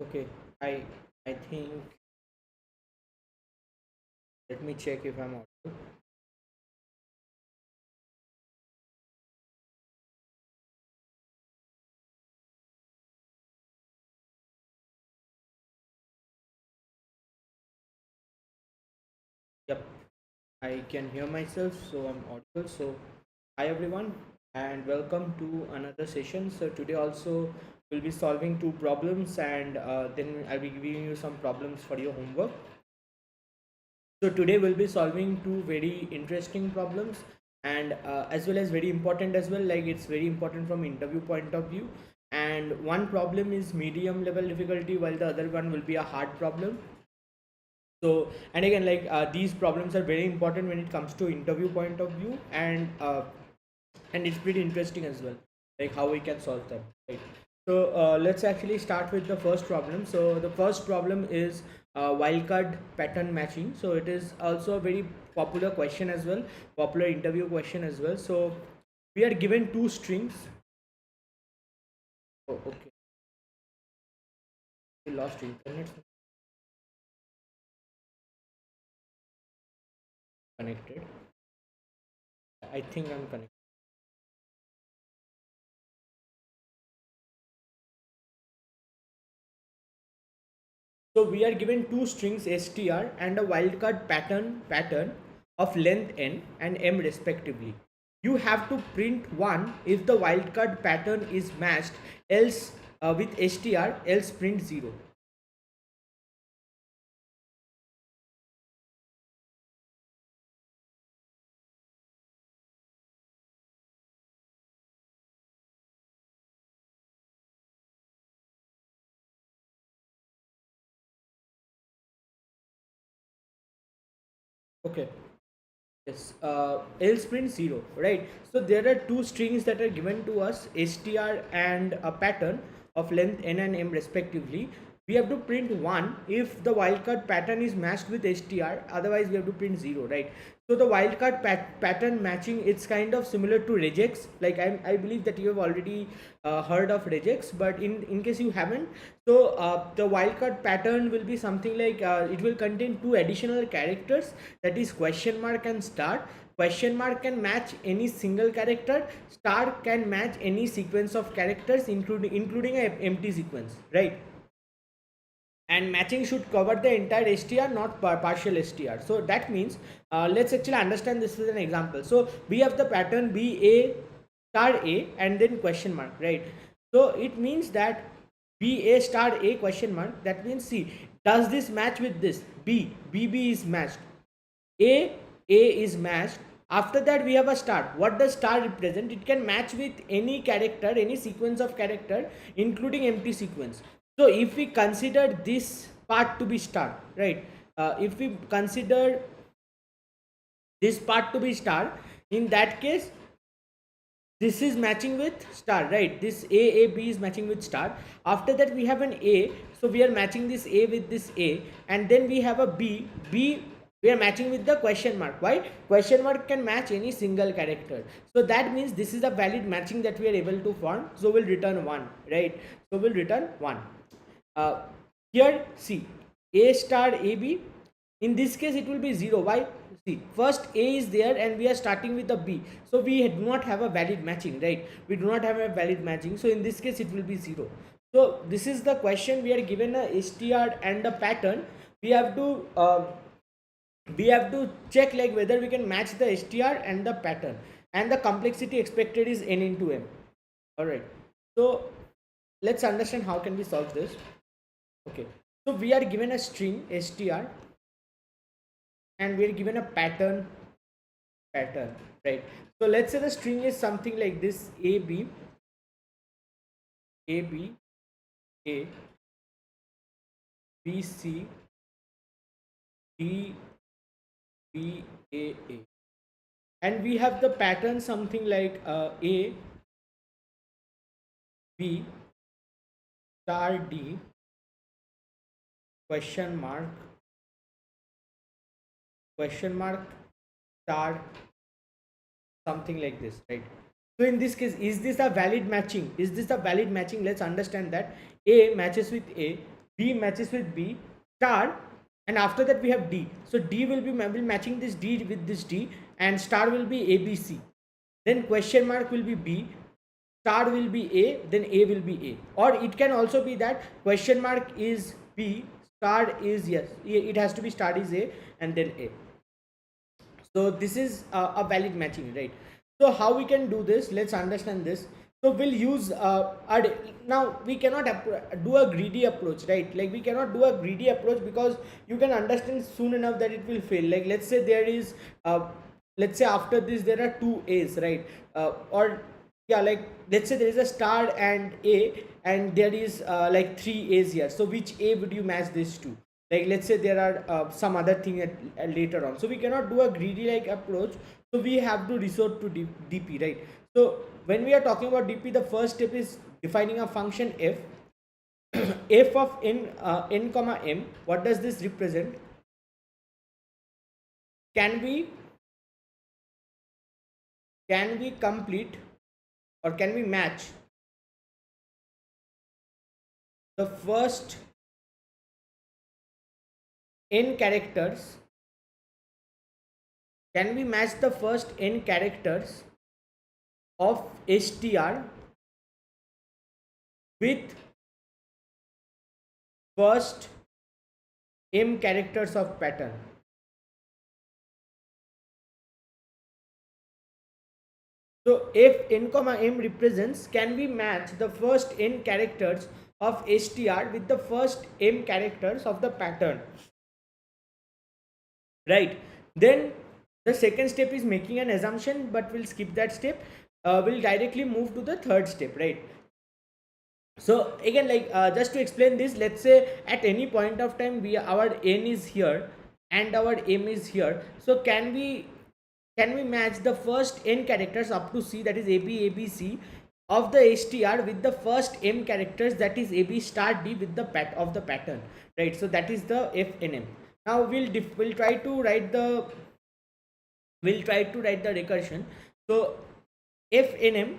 Okay, I think, let me check if I'm audible. Yep, I can hear myself, so I'm audible. So hi everyone, and welcome to another session. So today also we'll be solving two problems, and then I'll be giving you some problems for your homework. So today we'll be solving two very interesting problems, and as well as very important as well. Like it's very important from interview point of view. And one problem is medium level difficulty, while the other one will be a hard problem. So and again, like these problems are very important when it comes to interview point of view, and it's pretty interesting as well, like how we can solve them, right? So let's actually start with the first problem. So the first problem is wildcard pattern matching. So it is also a very popular question as well, popular interview question as well. So we are given two strings. Oh, okay, we lost internet connected. I think I'm connected. So we are given two strings str and a wildcard pattern of length n and m respectively. You have to print one if the wildcard pattern is matched, else with str, else print 0. Okay. Yes, else print 0, right? So there are two strings that are given to us, str and a pattern of length n and m respectively. We have to print 1 if the wildcard pattern is matched with str, otherwise we have to print 0, right? So the wildcard pattern matching, it's kind of similar to regex. Like I believe that you have already heard of regex, but in case you haven't, so the wildcard pattern will be something like it will contain two additional characters, that is question mark and star. Question mark can match any single character, star can match any sequence of characters, including an empty sequence, right? And matching should cover the entire str, not partial str. So that means let's actually understand this with an example. So we have the pattern b a star a and then question mark, right? So it means that b a star a question mark, that means, see, does this match with this b is matched, a is matched. After that we have a star. What does star represent? It can match with any character, any sequence of character, including empty sequence. So if we consider this part to be star, right, if we consider this part to be star, in that case this is matching with star, right? This b is matching with star. After that we have an a, so we are matching this a with this a, and then we have a b we are matching with the question mark. Why? Question mark can match any single character, so that means this is a valid matching that we are able to form, so we'll return 1, right? So we'll return 1. uh, Here see, a star ab, in this case it will be 0. Why? See, first a is there and we are starting with a b, so we do not have a valid matching, right? We do not have a valid matching, so in this case it will be 0. So this is the question. We are given a str and a pattern. We have to check like whether we can match the str and the pattern, and the complexity expected is n into m. All right, so let's understand how can we solve this. Okay, so we are given a string str and we are given a pattern, right? So let's say the string is something like this: a b a b a b c d b a, and we have the pattern something like a b star d question mark star, something like this, right? So in this case, is this a valid matching? Let's understand that a matches with a, B matches with B star, and after that we have D. So D will be matching this D with this D, and star will be ABC. Then question mark will be B, star will be A, then A will be A. Or it can also be that question mark is B, star is, yes, it has to be star is A and then A. So this is a valid matching, right? So how we can do this? Let's understand this. So we'll use now we cannot do a greedy approach, right? Like we cannot do a greedy approach because you can understand soon enough that it will fail. Like let's say there is let's say after this there are two A's, right? Or yeah, like let's say there is a star and A, and there is like three A's here. So which A would you match this to? Like let's say there are some other thing later on, so we cannot do a greedy like approach, so we have to resort to DP, right? So when we are talking about DP, the first step is defining a function f. F of n comma m. What does this represent? Can we complete, or can we match the first n characters? Can we match the first n characters of str with first m characters of pattern? So if n comma m represents, can we match the first n characters of str with the first m characters of the pattern, right? Then the second step is making an assumption, but we'll skip that step. We'll directly move to the third step, right? So again, like just to explain this, let's say at any point of time our n is here and our m is here. So can we match the first n characters up to C, that is AB ABC, of the str with the first m characters, that is AB star D, with the of the pattern, right? So that is the FNM. Now we'll try to write the recursion. So FNM,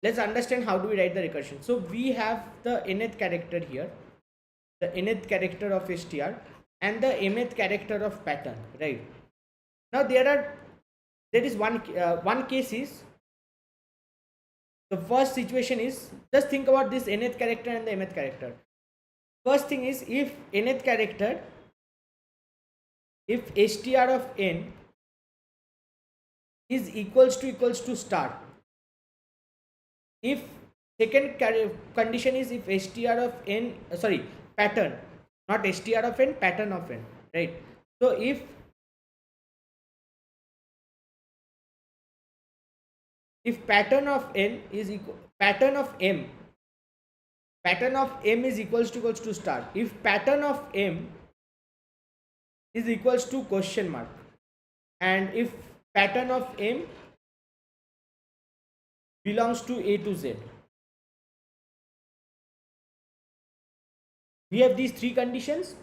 let's understand how do we write the recursion. So we have the nth character here, the nth character of str and the mth character of pattern, right? Now there is one case is, the first situation is, just think about this nth character and the mth character. First thing is, if nth character, if str of n is equals to star, if second condition is if str of n, pattern, not str of n, pattern of n, right? So if pattern of n is equal, pattern of m is equals to star, if pattern of m is equals to question mark, and if pattern of m belongs to A to Z. We have these three conditions.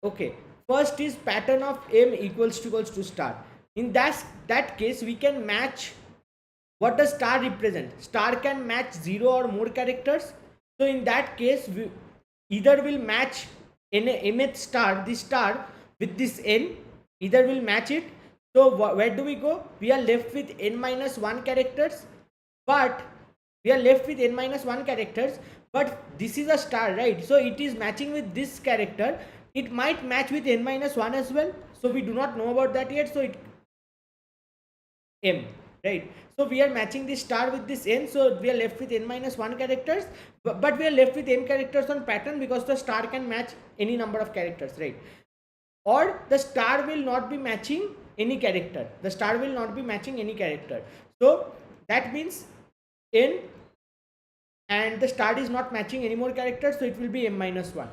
Okay, first is pattern of m equals to star. In that case, we can match. What does star represent? Star can match 0 or more characters. So in that case, we either will match mth star, this star, with this n, either will match it. So where do we go? We are left with n minus 1 characters, but but this is a star, right? So it is matching with this character. It might match with n minus 1 as well. So we do not know about that yet. So it m, right? So we are matching this star with this n, so we are left with n minus 1 characters, but we are left with m characters on pattern because the star can match any number of characters, right? Or the star will not be matching any character. The star will not be matching any character. So that means n and the star is not matching any more characters, so it will be m minus 1.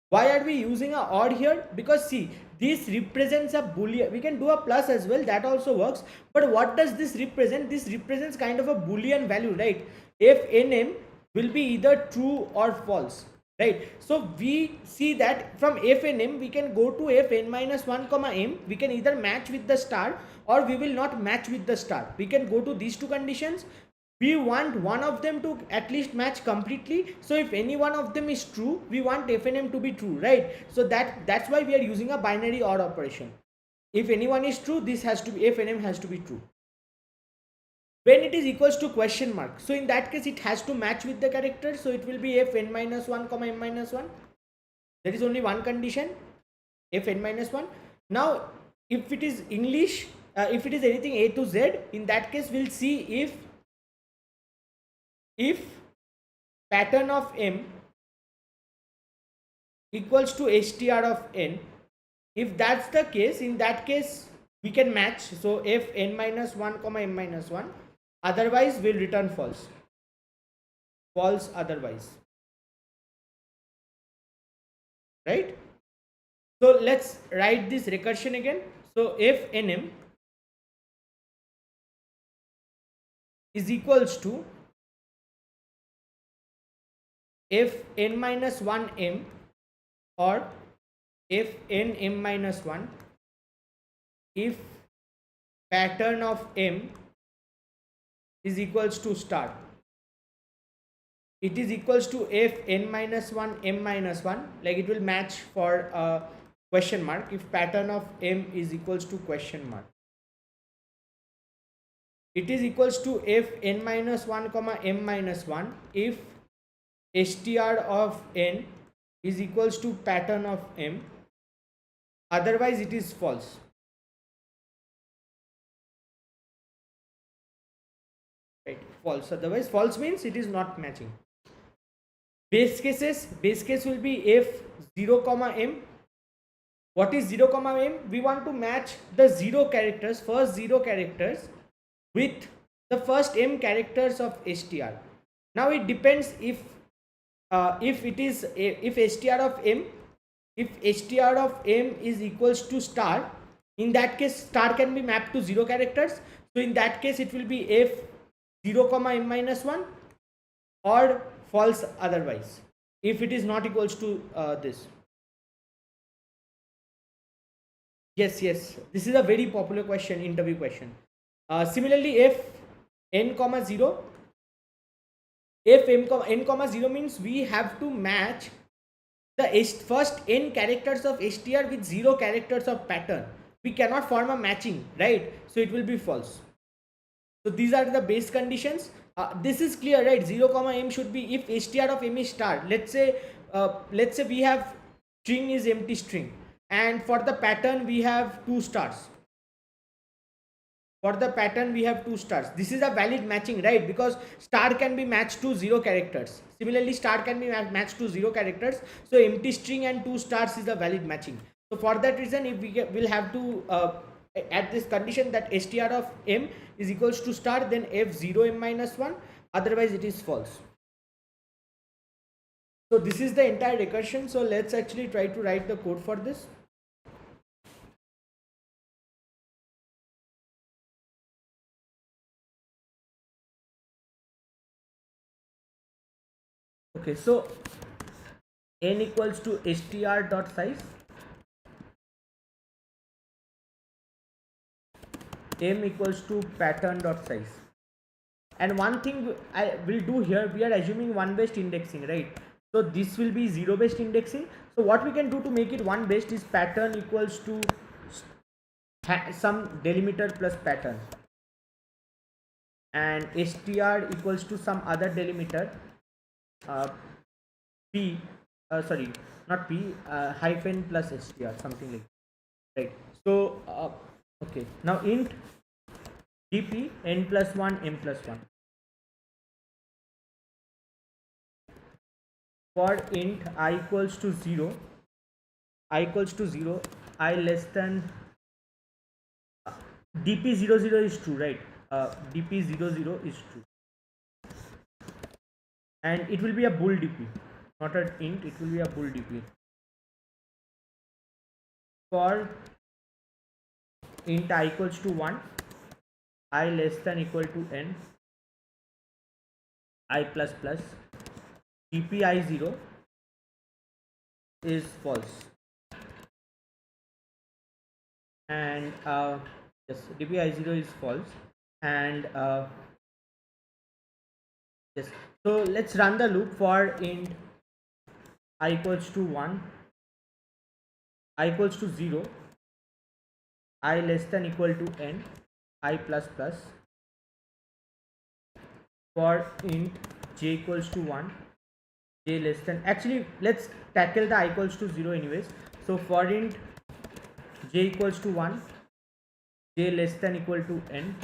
Why are we using a odd here? Because see, this represents a boolean. We can do a plus as well, that also works. But what does this represent? This represents kind of a boolean value, right? If nm will be either true or false, right? So we see that from fnm we can go to fn minus 1 comma m. We can either match with the star or we will not match with the star. We can go to these two conditions. we want one of them to at least match completely. So if any one of them is true, we want f and m to be true, right? So that's why we are using a binary OR operation. If anyone is true, this has to be, f and m has to be true. When it is equals to question mark, so in that case it has to match with the character, so it will be f n minus 1 comma m minus 1. There is only one condition, f n minus 1. Now if it is English, if it is anything a to z, in that case we'll see if pattern of m equals to str of n. If that's the case, in that case we can match, so f n minus 1 comma m minus 1, otherwise we'll return false. False otherwise, right? So let's write this recursion again. So f n m is equals to f n minus 1 m or f n m minus 1 if pattern of m is equals to star. It is equals to f n minus 1 m minus 1, like it will match for a question mark if pattern of m is equals to question mark. It is equals to f n minus 1 comma m minus 1 if str of n is equals to pattern of m, otherwise it is false. Right, false, otherwise false means it is not matching. Base cases, base case will be f 0 comma m. What is 0 comma m? We want to match the 0 characters, first 0 characters with the first m characters of str. Now it depends if it is if str of m, if str of m is equals to star, in that case star can be mapped to 0 characters. So in that case it will be f 0 comma m minus 1 or false otherwise if it is not equals to this. Yes, this is a very popular question, interview question. Similarly, f n comma 0, f n comma 0 means we have to match the first n characters of str with 0 characters of pattern. We cannot form a matching, right? So it will be false. So these are the base conditions. This is clear, right? 0 comma m should be if str of m is star. Let's say we have string is empty string, and for the pattern we have 2 stars. For the pattern we have 2 stars. This is a valid matching, right? Because star can be matched to 0 characters. Similarly, star can be matched to 0 characters. So empty string and 2 stars is a valid matching. So for that reason, if we'll have to at this condition that str of m is equals to star, then f 0 m minus 1, otherwise it is false. So this is the entire recursion. So let's actually try to write the code for this. Okay, so n equals to str dot size, m equals to pattern dot size. And one thing I will do here, we are assuming one based indexing, right? So this will be 0 based indexing. So what we can do to make it 1 based is pattern equals to some delimiter plus pattern, and str equals to some other delimiter p sorry, not p, hyphen plus str, something like that, right? So okay, now int dp n plus 1 m plus 1. For int I equals to 0, I less than dp00 is true, right? dp00 is true, and it will be a bool dp, not an int, it will be a bool dp. For int I equals to 1, I less than equal to n, I plus plus, dpi0 is false, and yes, dpi0 is false, and Yes. So let's run the loop for int I equals to 1, I equals to 0, I less than equal to n, I plus plus, for int j equals to 1, j less than, actually let's tackle the I equals to 0 anyways. So for int j equals to 1, j less than equal to n,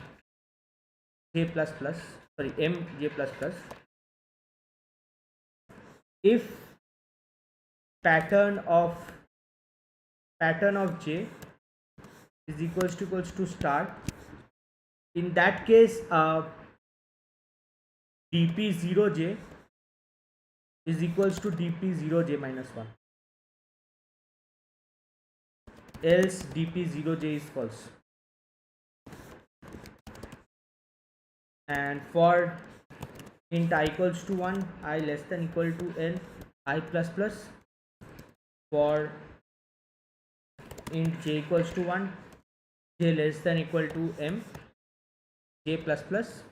j plus plus, sorry, m j plus plus, if pattern of j is equals to star, in that case dp0j is equals to dp0j minus 1, else dp0j is false. And for int I equals to 1, I less than equal to n, I plus plus, for int j equals to 1, j less than equal to m, j plus plus.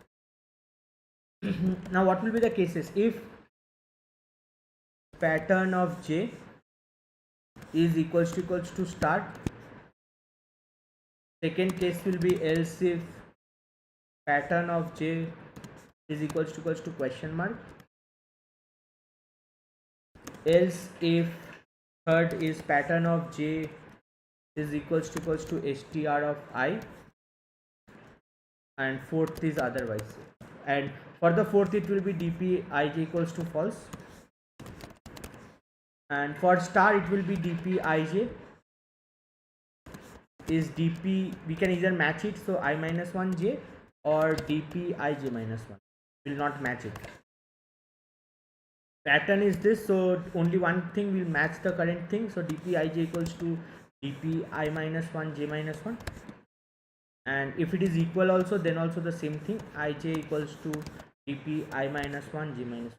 Now what will be the cases if pattern of j is equals to star? Second case will be else if pattern of j is equals to question mark, else if third is pattern of j is equals to str of I, and fourth is otherwise. And for the fourth it will be dp ij equals to false, and for star it will be dp ij is dp, we can either match it, so I minus 1 j or dp ij minus 1 will not match it. Pattern is this, so only one thing will match the current thing, so dp ij equals to dp I minus 1 j minus 1, and if it is equal also, then also the same thing, ij equals to dp I minus 1 j minus 1.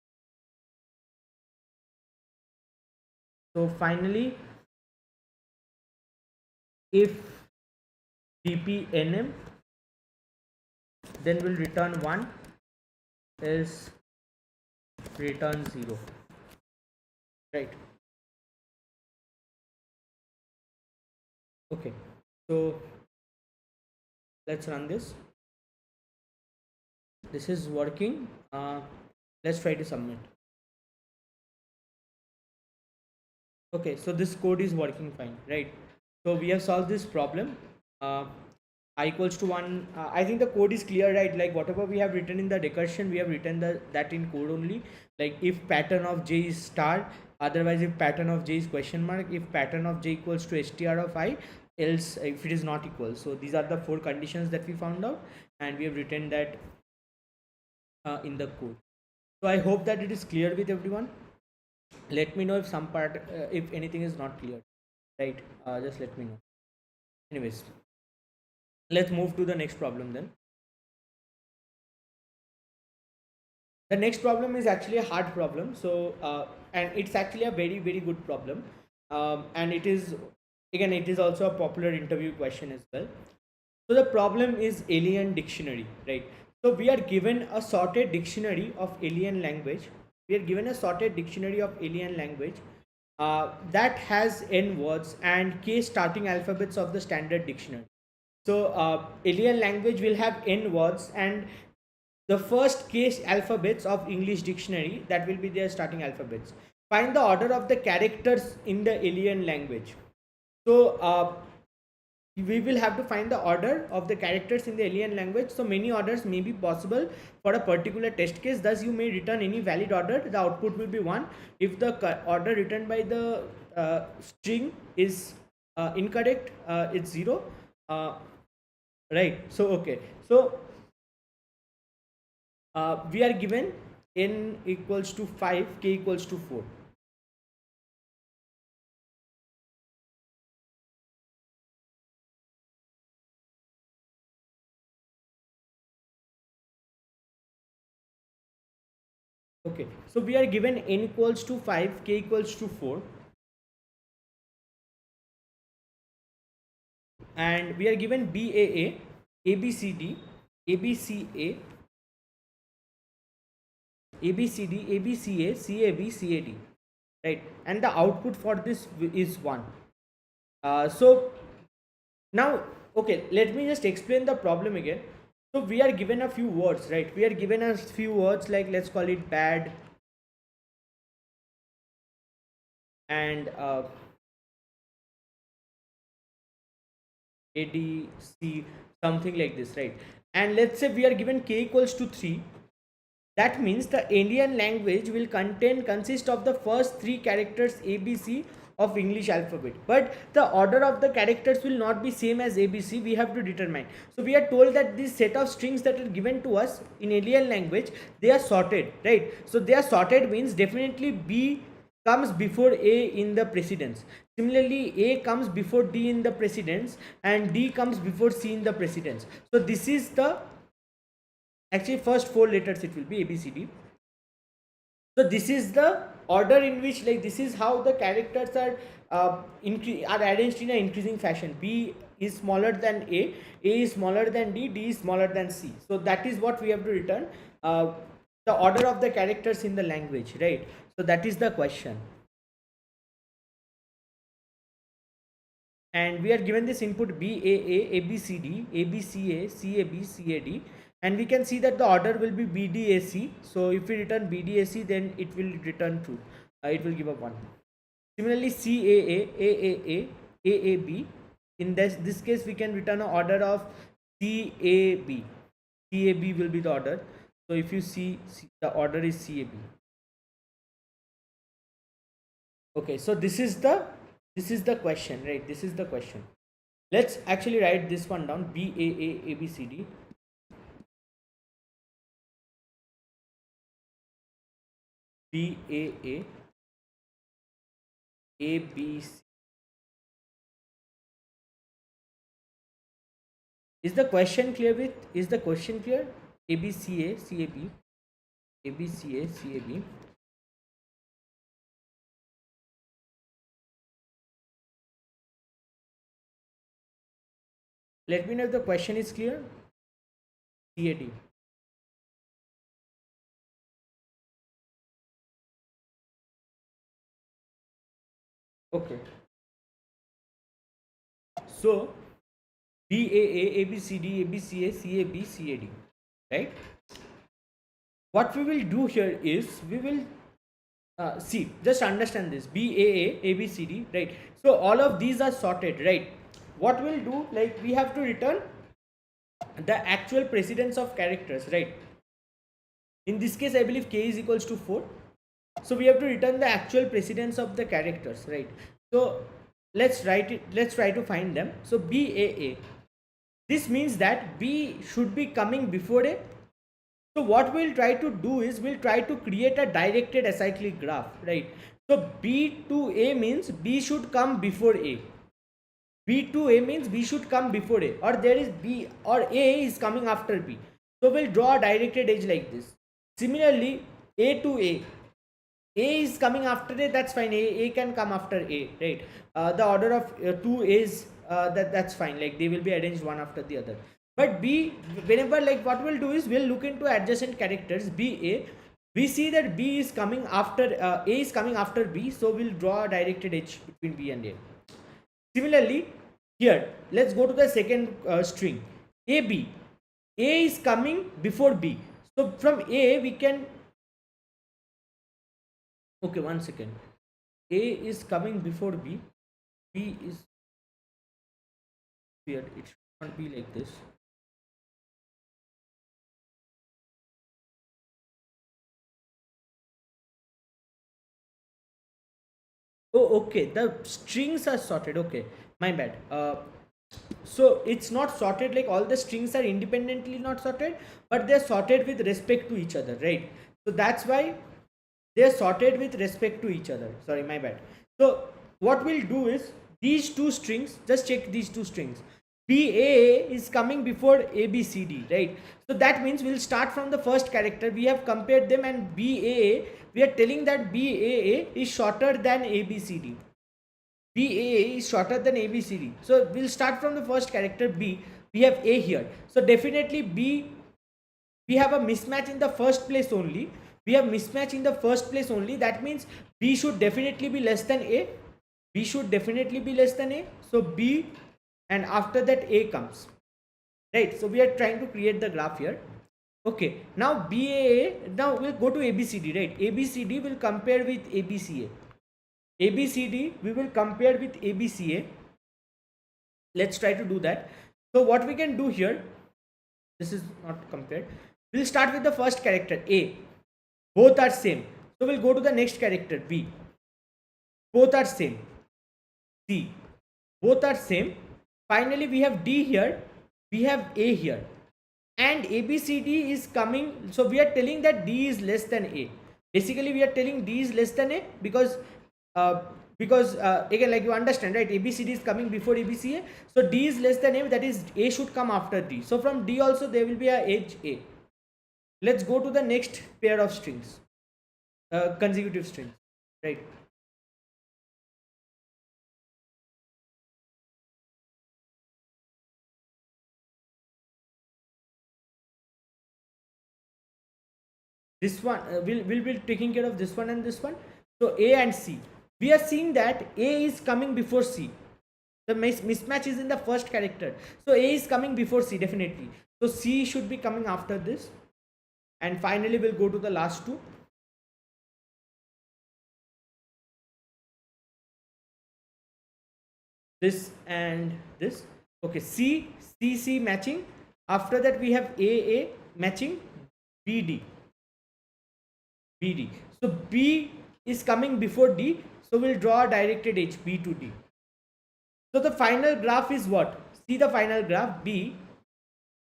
So finally if dp nm, then will return 1, else return 0, right? Okay, so let's run this. This is working. Let's try to submit. Okay, so this code is working fine, right? So we have solved this problem. I equals to 1. I think the code is clear, right? Like whatever we have written in the recursion, we have written that in code only. Like if pattern of j is star, otherwise if pattern of j is question mark, if pattern of j equals to str of I, else if it is not equal. So these are the 4 conditions that we found out, and we have written that in the code. So I hope that it is clear with everyone. Let me know if some part, if anything is not clear, right? Just let me know. Anyways, let's move to the next problem then. The next problem is actually a hard problem. So and it's actually a very good problem, and it is, again, it is also a popular interview question as well. So the problem is alien dictionary, right? So we are given a sorted dictionary of alien language. We are given a sorted dictionary of alien language that has n words and k starting alphabets of the standard dictionary. So alien language will have n words and the first case alphabets of English dictionary, that will be their starting alphabets. Find the order of the characters in the alien language. So we will have to find the order of the characters in the alien language. So many orders may be possible for a particular test case, thus you may return any valid order. The output will be 1. If the order written by the string is incorrect, it's 0, right? So okay, so we are given n equals to 5, k equals to 4. Okay, so we are given n equals to 5, k equals to 4, and we are given BAA, ABCD, ABCA, ABCD, ABCA, CAB, CAD, right? And the output for this is 1. So now, okay, let me just explain the problem again. So we are given a few words, right? We are given a few words, like let's call it bad and ADC, something like this, right? And let's say we are given k equals to 3. That means the Indian language will consist of the first 3 characters ABC of English alphabet, but the order of the characters will not be same as ABC. We have to determine. So we are told that this set of strings that are given to us in alien language, they are sorted, right? So they are sorted means definitely B comes before A in the precedence. Similarly, A comes before D in the precedence, and D comes before C in the precedence. So this is the actually first 4 letters, it will be ABCD. So this is the order in which, like, this is how the characters are are arranged in an increasing fashion. B is smaller than A is smaller than D is smaller than C. So that is what we have to return, the order of the characters in the language, right? So that is the question. And we are given this input BAA, ABCD, ABCA, CAB, CAD, and we can see that the order will be BDAC. So if we return BDAC, then it will return true. It will give a 1. Similarly, CAA, AAA, AAB. In this case, we can return an order of CAB. CAB will be the order. So if you see, the order is CAB. Okay, so this is the question, right? This is the question. Let's actually write this one down. BAA, ABCD. BAA, ABC. Is the question clear? Is the question clear? ABCA, CAB, ABCA, CAB. Let me know if the question is clear. CAD. Okay. So BAA, ABCD, ABCA, CAB, CAD. Right? What we will do here is we will see, just understand this. BAA, ABCD, right? So all of these are sorted, right? What we'll do, like, we have to return the actual precedence of characters, right? In this case, I believe k is equals to 4. So we have to return the actual precedence of the characters, right? So let's write it. Let's try to find them. So BAA. This means that B should be coming before A. So what we'll try to do is we'll try to create a directed acyclic graph, right? So B to A means B should come before A. B to A means B should come before A, or there is B, or A is coming after B. So we'll draw a directed edge like this. Similarly, A to A is coming after A, that's fine. A can come after A, right? The order of 2 A's, that's fine. Like, they will be arranged one after the other. But B, whenever, like, what we'll do is we'll look into adjacent characters BA. We see that B is coming after A is coming after B, so we'll draw a directed edge between B and A. Similarly, here let's go to the second string AB. A is coming before B, so from A we can, okay, one second. A is coming before B. B is weird. It should not be like this. Oh, okay. The strings are sorted. Okay, my bad. So it's not sorted, like all the strings are independently not sorted, but they're sorted with respect to each other, right? So that's why they're sorted with respect to each other. Sorry, my bad. So what we'll do is these two strings, just check these two strings. BA is coming before ABCD, right? So that means we'll start from the first character. We have compared them, and BAA, we are telling that BAA is shorter than ABCD. BAA is shorter than ABCD. So we'll start from the first character B. We have A here. So definitely B, we have a mismatch in the first place only. we have mismatch in the first place only. That means B should definitely be less than A. B should definitely be less than A. So B, and after that A comes, right? So we are trying to create the graph here. Okay, now BAA, now we'll go to ABCD, right? ABCD will compare with ABCA. ABCD we will compare with ABCA. Let's try to do that. So what we can do here, this is not compared. We'll start with the first character A. Both are same. So we'll go to the next character B. Both are same. C. Both are same. Finally, we have D here. We have A here. And ABCD is coming. So we are telling that D is less than A. Basically, we are telling D is less than A because again, like you understand, right? ABCD is coming before ABCA. So D is less than A. That is, A should come after D. So from D also there will be a edge A. Let's go to the next pair of strings, consecutive strings, right? This one will be taking care of this one and this one. So A and C, we are seeing that A is coming before C. The mismatch is in the first character, so A is coming before C definitely. So C should be coming after this, and finally we'll go to the last two. This and this. Okay, C matching. After that we have A matching BD. So B is coming before D, so we'll draw a directed edge B to D. So the final graph is what? See the final graph B.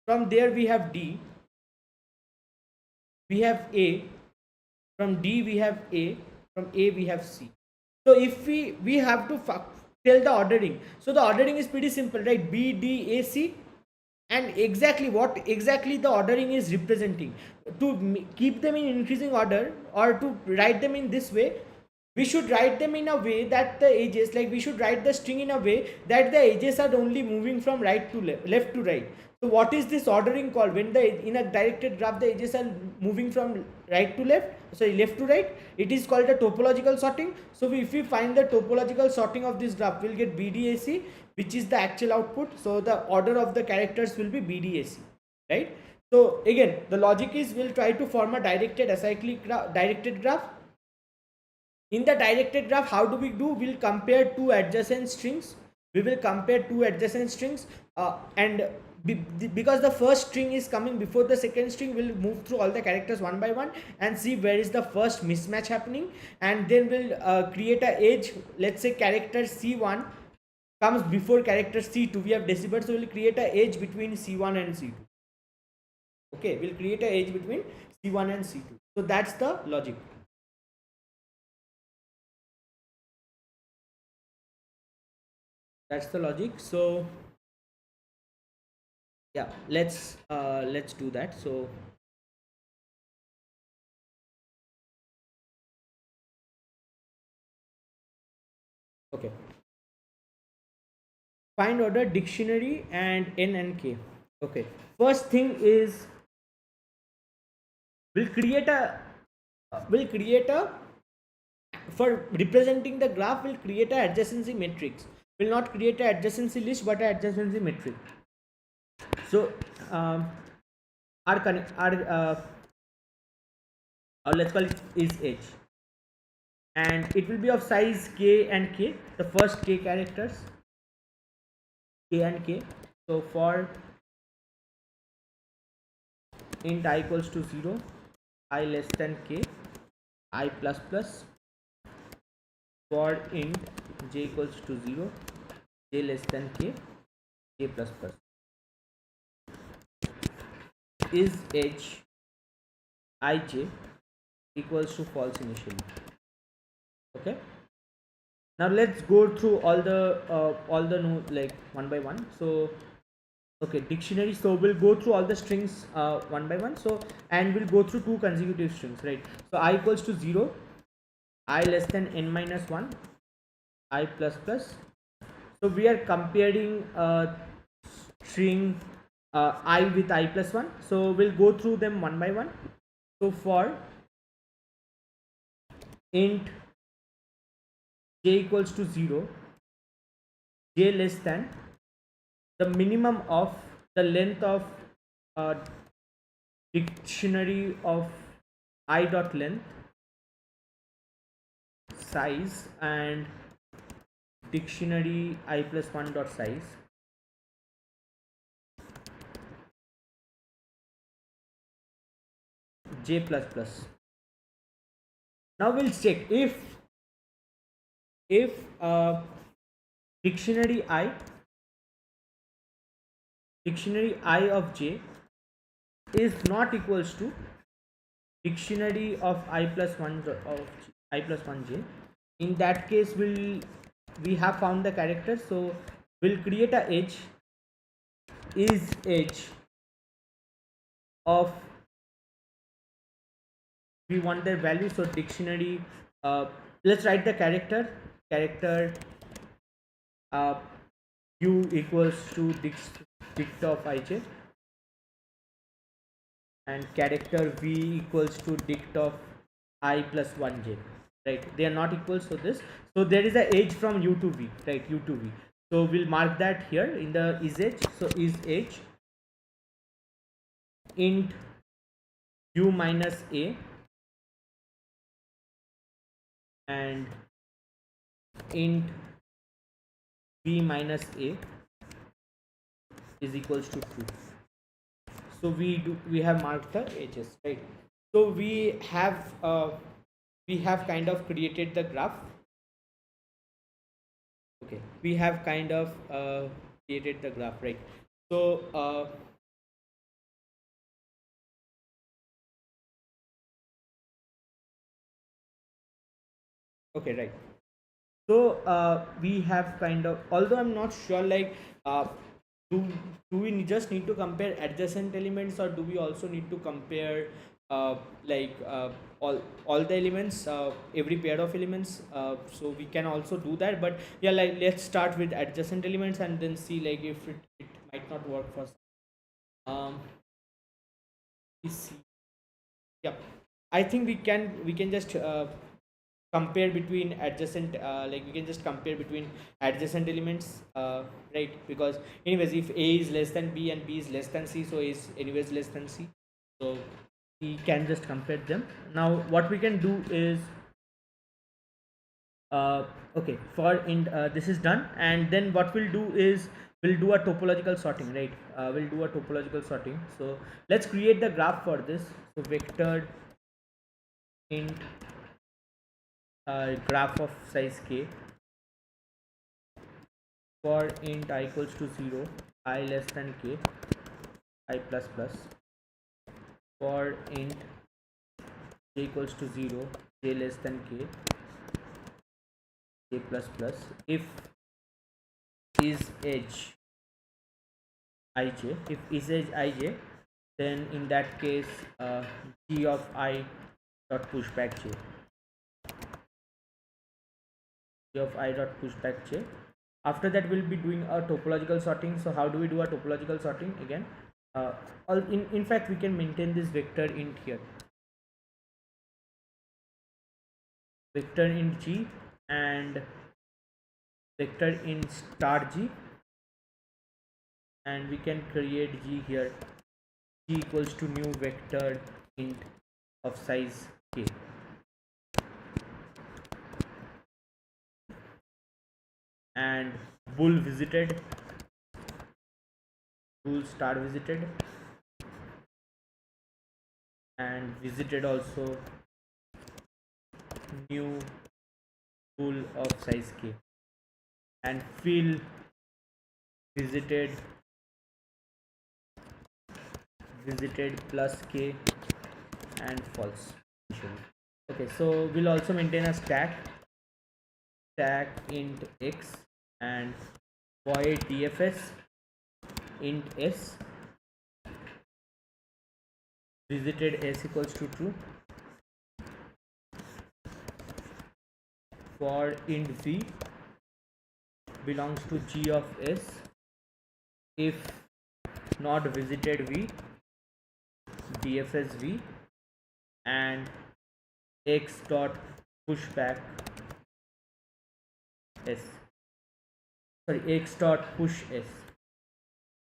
From there we have D, we have A. From D we have A. From A we have C. So if we have to tell the ordering. So the ordering is pretty simple, right? B, D, A, C. And exactly what exactly the ordering is representing, to keep them in increasing order or to write them in this way, we should write them in a way that the edges, like we should write the string in a way that the edges are only moving from right to left to right. So what is this ordering called? When in a directed graph the edges are moving from right to left, sorry, left to right, it is called a topological sorting. So if we find the topological sorting of this graph, we'll get BDAC, which is the actual output. So the order of the characters will be BDAC, right? So again, the logic is we'll try to form a directed acyclic directed graph. In the directed graph, how do? We'll compare two adjacent strings. We will compare two adjacent strings, and because the first string is coming before the second string, we'll move through all the characters one by one and see where is the first mismatch happening, and then we'll create a edge. Let's say character C1 comes before character C2. We have decibels, so we'll create a edge between C1 and C2. Okay, we'll create a edge between C1 and C2. So that's the logic. That's the logic. So yeah, let's do that. So okay, find order dictionary and N and K. Okay, first thing is we'll create a for representing the graph, we'll create a adjacency matrix. We'll not create a adjacency list but a adjacency matrix. So let's call it is H, and it will be of size K and K, the first K characters, K and K. So for int I equals to 0, I less than K, I plus plus. For int j equals to 0, j less than K, K plus plus. Is H ij equals to false initially. Okay, now let's go through all the like one by one. So okay, dictionary. So we'll go through all the strings one by one. So and we'll go through two consecutive strings, right? So I equals to 0, I less than n minus 1, I plus plus. So we are comparing string I with I plus 1. So we'll go through them one by one. So for int j equals to 0, j less than the minimum of the length of uh, dictionary of I dot length size and dictionary I plus 1 dot size j plus plus. Now we'll check if dictionary I of j is not equals to dictionary of I plus 1 of I plus 1 j. In that case we have found the character, so we'll create a edge is edge of, we want their value, so dictionary let's write the character uh, u equals to dict of ij and character v equals to dict of I plus 1j, right? They are not equal, so this, so there is a edge from u to v, right? U to v, so we'll mark that here in the is edge. So is edge int u minus a and int b minus a is equals to 2. So we have marked the edges, right? So we have kind of created the graph. Okay, we have kind of created the graph, right? So okay, right. So we have kind of, although I'm not sure, like do we just need to compare adjacent elements, or do we also need to compare like all the elements, every pair of elements? So we can also do that, but yeah, like let's start with adjacent elements and then see like if it might not work for we see. Yeah, I think we can just compare between adjacent, like we can just compare between adjacent elements, right? Because anyways, if a is less than b and b is less than c, so a is anyways less than c, so we can just compare them. Now what we can do is okay, for in this is done, and then what we'll do is we'll do a topological sorting, right? We'll do a topological sorting. So let's create the graph for this. So vector int graph of size k for int I equals to 0, I less than k, I plus plus, for int j equals to 0, j less than k, j plus plus, if is edge ij, if is edge ij, then in that case g of I dot pushback j, g of I dot pushback j. After that we'll be doing a topological sorting. So how do we do a topological sorting? Again, in fact we can maintain this vector int here, vector int g and vector int star g, and we can create g here, g equals to new vector int of size k, and bool visited, bool star visited, and visited also new bool of size k, and fill visited plus k and false. Okay, so we'll also maintain a stack int x and void dfs int s, visited s equals to true, for int v belongs to g of s if not visited v, dfs v, and x dot pushback s, sorry, x dot push s.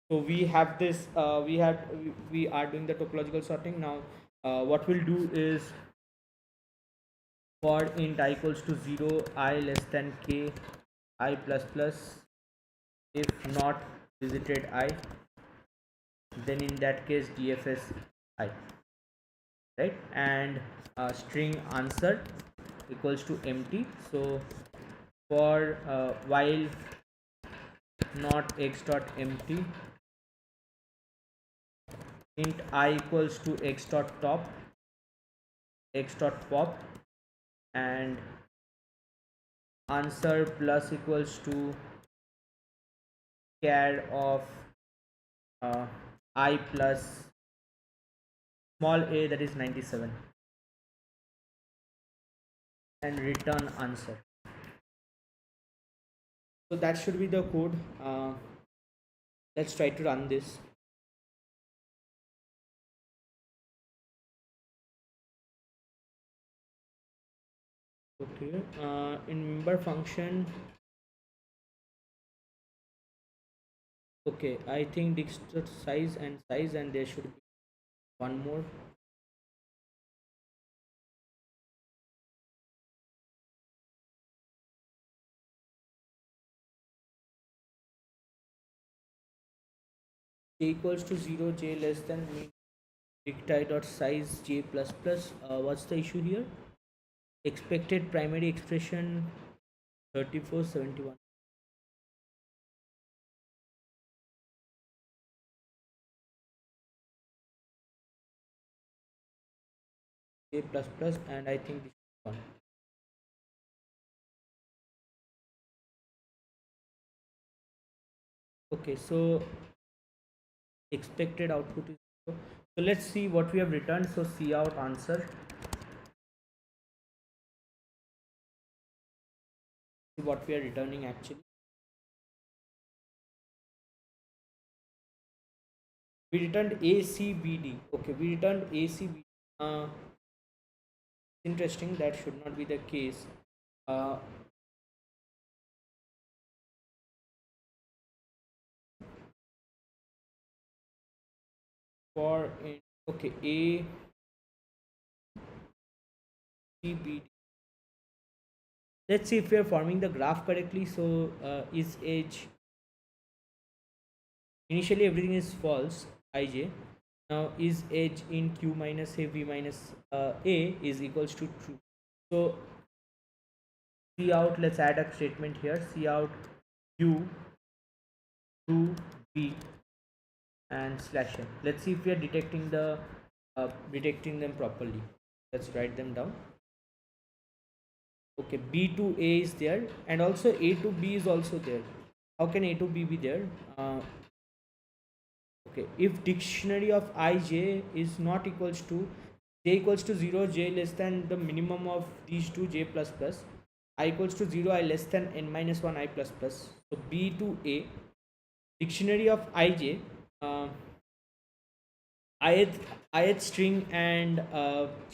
So we have this, we are doing the topological sorting now. What we'll do is, for int I equals to 0, I less than k, I plus plus, if not visited I, then in that case dfs I, right? And string answer equals to empty. So for while not x dot empty, int I equals to x dot top, x dot pop, and answer plus equals to char of uh, I plus small a, that is 97, and return answer. So that should be the code. Let's try to run this. Okay, in member function, okay, I think dictionary size, and there should be one more. J equals to 0, j less than dicti dot size j plus plus. What's the issue here? Expected primary expression 3471. J plus plus, and I think this is one. Okay, so expected output is 0. So let's see what we have returned. So see out answer. See what we are returning actually. We returned ACBD. Okay, we returned ACBD. Interesting. That should not be the case. Uh, for okay, ACBD. Let's see if we are forming the graph correctly. So is edge, initially everything is false, ij. Now is edge in q minus a v minus a is equals to true. So see out, let's add a statement here, see out q to b and slash n. Let's see if we are detecting them properly. Let's write them down. Okay, b to a is there, and also a to b is also there. How can a to b be there? Okay, if dictionary of ij is not equals to j equals to 0, j less than the minimum of these two, j plus plus, I equals to 0, I less than n minus 1, I plus plus. So b to a, dictionary of ij, uh, ith string and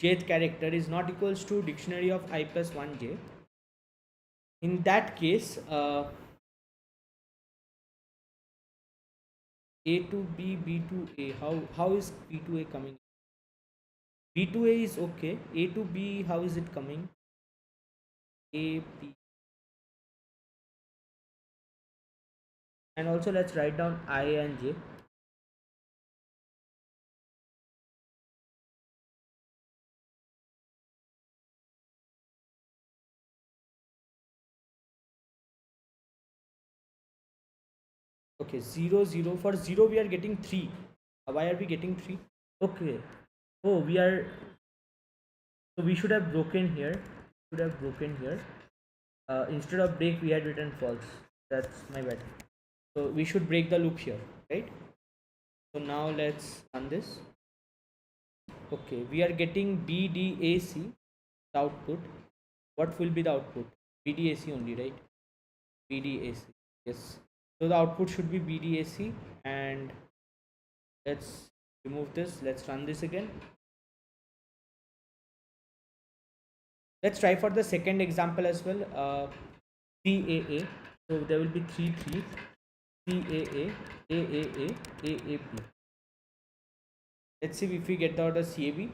jth character is not equals to dictionary of I plus 1j. In that case, a to b, b to a, how is b to a coming? B to A is okay. A to B, how is it coming? A, B. And also let's write down I and J. Okay, 0, 0. For 0, we are getting 3. Why are we getting 3? Okay. Oh, we are. So we should have broken here. Should have broken here. Instead of break, we had written false. That's my bad. So we should break the loop here, right? So now let's run this. Okay, we are getting BDAC, the output. What will be the output? BDAC only, right? BDAC. Yes. So the output should be BDAC, and let's remove this. Let's run this again. Let's try for the second example as well. CAA. So there will be three threes. CAA, AAA, AAB. Let's see if we get the order CAB.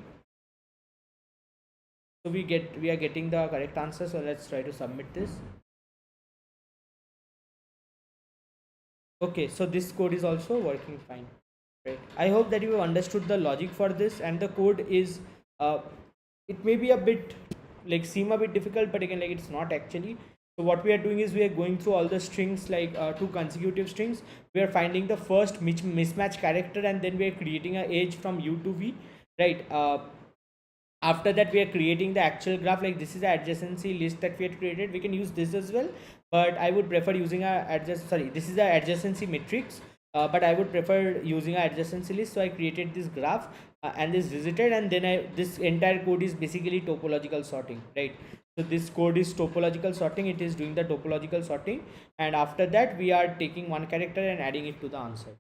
So we are getting the correct answer. So let's try to submit this. Okay, so this code is also working fine. Right. I hope that you have understood the logic for this, and the code is it may be a bit like seem a bit difficult, but again, like it's not actually. So what we are doing is we are going through all the strings, like two consecutive strings. We are finding the first mismatch character, and then we are creating a edge from U to V, right? After that we are creating the actual graph. Like this is the adjacency list that we had created. We can use this as well, but I would prefer using this is the adjacency matrix, but I would prefer using a adjacency list. So I created this graph and this visited, and then this entire code is basically topological sorting, right? So this code is topological sorting. It is doing the topological sorting, and after that we are taking one character and adding it to the answer.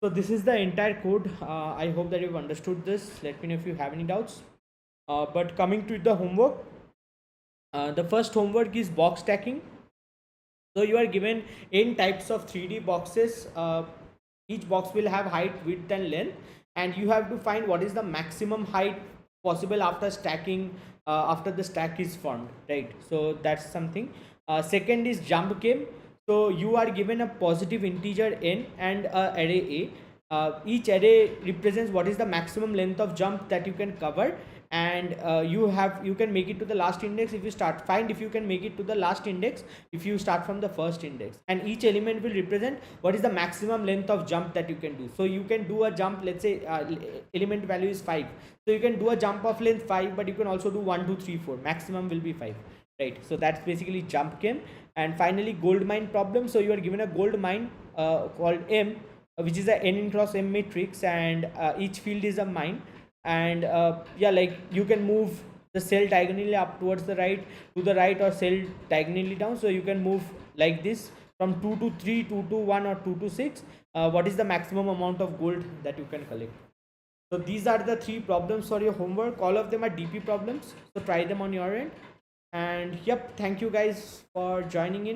So this is the entire code. I hope that you've understood this. Let me know if you have any doubts. But coming to the homework, the first homework is box stacking. So you are given n types of 3D boxes. Each box will have height, width and length, and you have to find what is the maximum height possible after stacking, after the stack is formed, right? So that's something. Second is jump game. So you are given a positive integer n and a array a. Each array represents what is the maximum length of jump that you can cover, and you can make it to the last index if you start. Find if you can make it to the last index if you start from the first index, and each element will represent what is the maximum length of jump that you can do. So you can do a jump, let's say element value is 5, so you can do a jump of length 5, but you can also do 1 2 3 4. Maximum will be 5, right? So that's basically jump game. And finally gold mine problem. So you are given a gold mine called M, which is a n cross m matrix, and each field is a mine. And yeah, like you can move the cell diagonally up towards the right, to the right, or cell diagonally down. So you can move like this from 2 to 3, 2 to 1, or 2 to 6. What is the maximum amount of gold that you can collect? So these are the three problems for your homework. All of them are DP problems, so try them on your end. And yep, thank you guys for joining in.